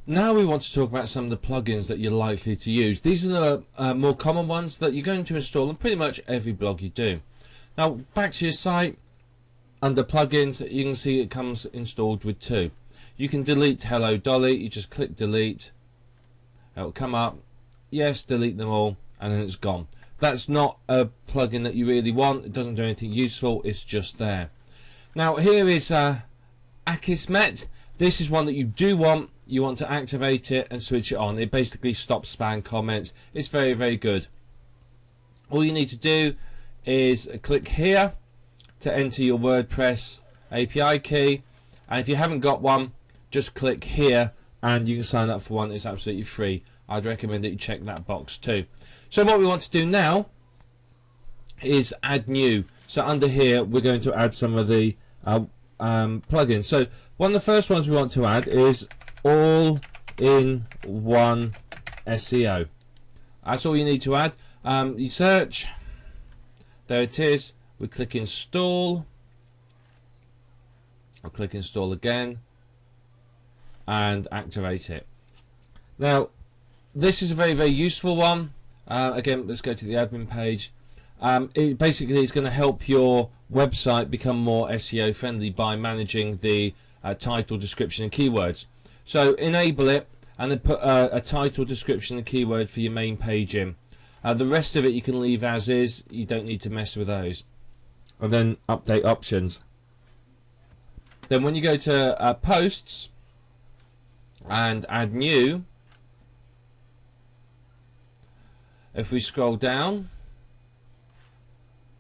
Now we want to talk about some of the plugins that you're likely to use. These are the more common ones that you're going to install on pretty much every blog you do. Now back to your site, under plugins you can see it comes installed with two. You can delete Hello Dolly, you just click delete, it'll come up, yes, delete them all, and then it's gone. That's not a plugin that you really want, it doesn't do anything useful, it's just there. Now here is Akismet. This is one that you do want. You want to activate it and switch it on. It basically stops spam comments. It's very, very good. All you need to do is click here to enter your WordPress API key, and if you haven't got one, just click here and you can sign up for one. It's absolutely free. I'd recommend that you check that box too. So what we want to do now is add new. So under here we're going to add some of the plugins. So one of the first ones we want to add is all-in-one SEO. That's all you need to add. You search, there it is, we click install, I'll click install again and activate it. Now this is a very, very useful one. Again, let's go to the admin page. It basically is going to help your website become more SEO friendly by managing the title, description and keywords. So enable it and then put a title, description and keyword for your main page in. The rest of it you can leave as is, you don't need to mess with those. And then update options. Then when you go to posts and add new, if we scroll down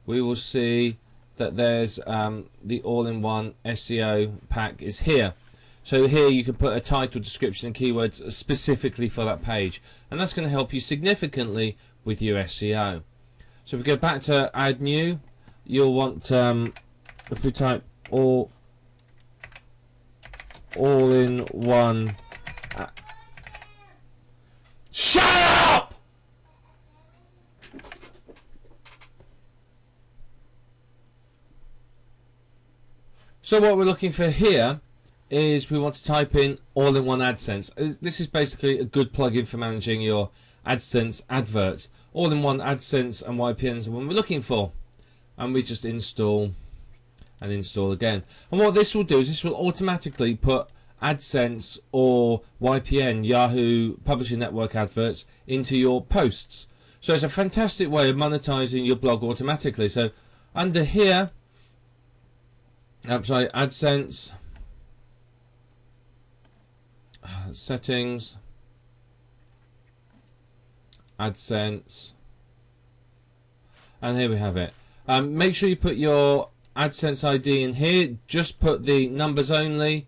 we will see that there's the all-in-one SEO pack is here. So here you can put a title, description and keywords specifically for that page, and that's going to help you significantly with your SEO. So if we go back to add new, you'll want, if we type all-in-one, shut up! So what we're looking for here is we want to type in all-in-one AdSense. This is basically a good plugin for managing your AdSense adverts. All-in-one AdSense and YPNs are what we're looking for. And we just install and install again. And what this will do is this will automatically put AdSense or YPN, Yahoo Publishing Network adverts into your posts. So it's a fantastic way of monetizing your blog automatically. So under here, AdSense, settings, AdSense, and here we have it. Make sure you put your AdSense ID in here. Just put the numbers only.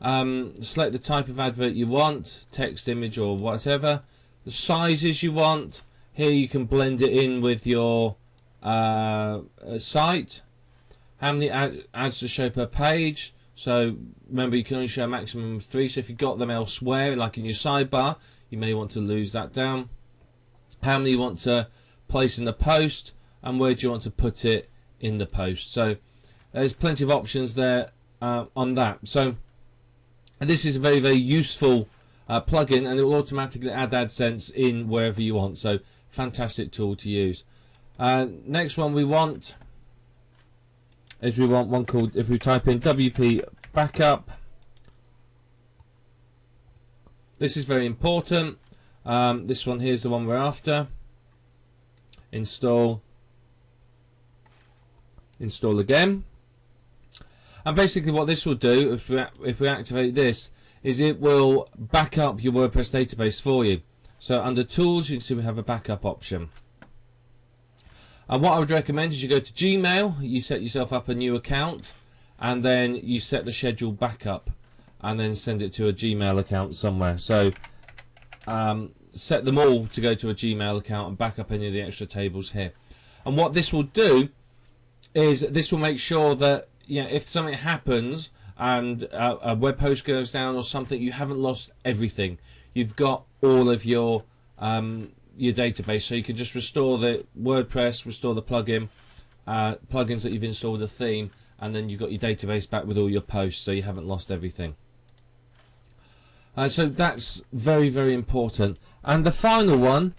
Select the type of advert you want, text, image or whatever. The sizes you want. Here you can blend it in with your site. How many ads to show per page. So remember, you can only show a maximum of 3. So if you've got them elsewhere, like in your sidebar, you may want to lose that down. How many you want to place in the post, and where do you want to put it in the post. So there's plenty of options there on that. So this is a very, very useful plugin, and it will automatically add AdSense in wherever you want. So fantastic tool to use. Next one we want is we want one called, if we type in WP Backup, this is very important. This one here is the one we're after. Install again, and basically what this will do, if we activate this, is it will back up your WordPress database for you. So under tools you can see we have a backup option. And what I would recommend is you go to Gmail, you set yourself up a new account, and then you set the schedule backup, and then send it to a Gmail account somewhere. So set them all to go to a Gmail account and back up any of the extra tables here. And what this will do is this will make sure that, you know, if something happens and a web host goes down or something, you haven't lost everything. You've got all of your database, so you can just restore the WordPress, restore the plugins that you've installed, the theme, and then you've got your database back with all your posts, so you haven't lost everything. So that's very, very important. And the final one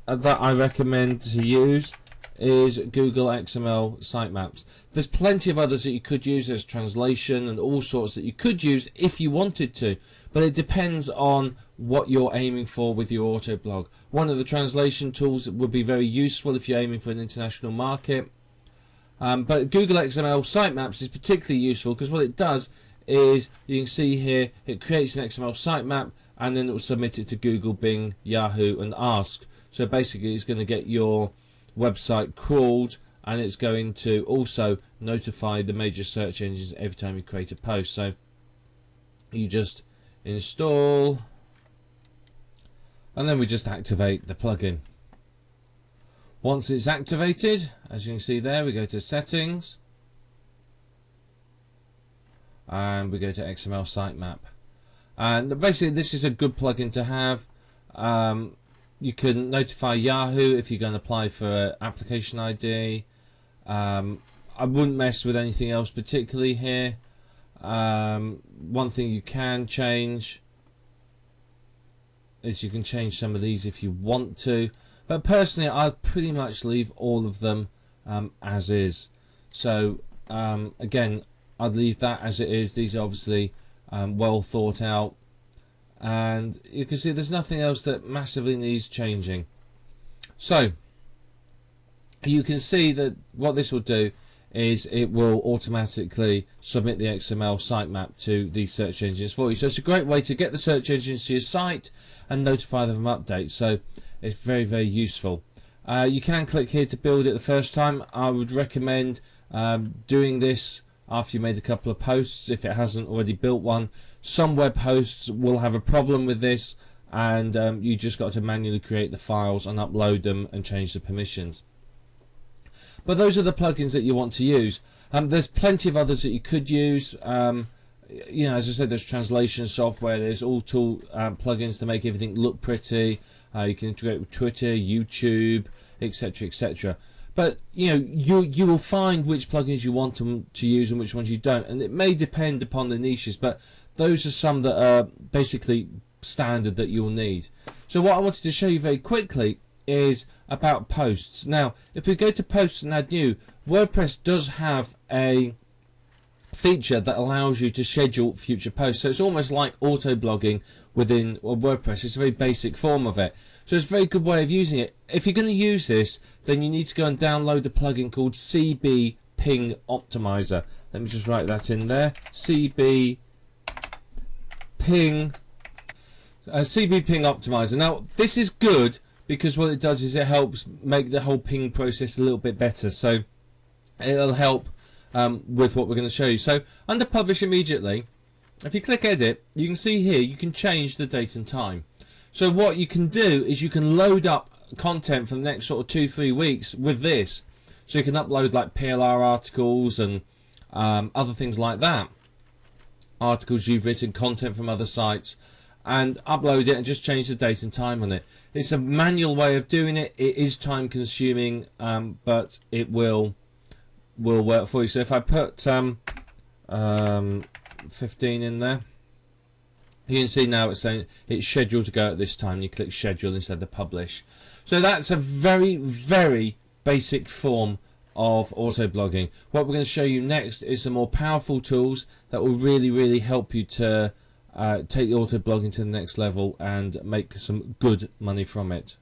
that I recommend to use is Google XML sitemaps. There's plenty of others that you could use. There's translation and all sorts that you could use if you wanted to, but it depends on what you're aiming for with your Autoblog. One of the translation tools would be very useful if you're aiming for an international market, but Google XML sitemaps is particularly useful because what it does is, you can see here, it creates an XML sitemap and then it will submit it to Google, Bing, Yahoo and Ask. So basically it's going to get your website crawled, and it's going to also notify the major search engines every time you create a post. So you just install and then we just activate the plugin. Once it's activated, as you can see there, we go to settings and we go to XML sitemap, and basically this is a good plugin to have. You can notify Yahoo if you're going to apply for an application ID. I wouldn't mess with anything else particularly here. One thing you can change is you can change some of these if you want to, but personally I'd pretty much leave all of them as is. So again, I'd leave that as it is. These are obviously well thought out, and you can see there's nothing else that massively needs changing. So you can see that what this will do is it will automatically submit the XML sitemap to these search engines for you. So it's a great way to get the search engines to your site and notify them of updates. So it's very, very useful. You can click here to build it the first time. I would recommend doing this after you made a couple of posts if it hasn't already built one. Some web hosts will have a problem with this, and you just got to manually create the files and upload them and change the permissions. But those are the plugins that you want to use. There's plenty of others that you could use. You know, as I said, there's translation software, there's all tool plugins to make everything look pretty. You can integrate with Twitter, YouTube, etc., etc. But you know, you will find which plugins you want to use and which ones you don't, and it may depend upon the niches, but those are some that are basically standard that you'll need. So what I wanted to show you very quickly is about posts. Now if we go to posts and add new, WordPress does have a feature that allows you to schedule future posts. So it's almost like auto blogging within WordPress. It's a very basic form of it. So it's a very good way of using it. If you're going to use this, then you need to go and download a plugin called CB Ping Optimizer. Let me just write that in there. CB Ping Optimizer. Now this is good because what it does is it helps make the whole ping process a little bit better. So it'll help with what we're going to show you. So under publish immediately, if you click edit, you can see here you can change the date and time. So what you can do is you can load up content for the next sort of 2-3 weeks with this. So you can upload like PLR articles and other things like that, articles you've written, content from other sites, and upload it and just change the date and time on it. It's a manual way of doing it. It is time consuming, but it will work for you. So if I put 15 in there, you can see now it's saying it's scheduled to go at this time. You click schedule instead of publish. So that's a very, very basic form of auto blogging. What we're going to show you next is some more powerful tools that will really, really help you to take the auto blogging to the next level and make some good money from it.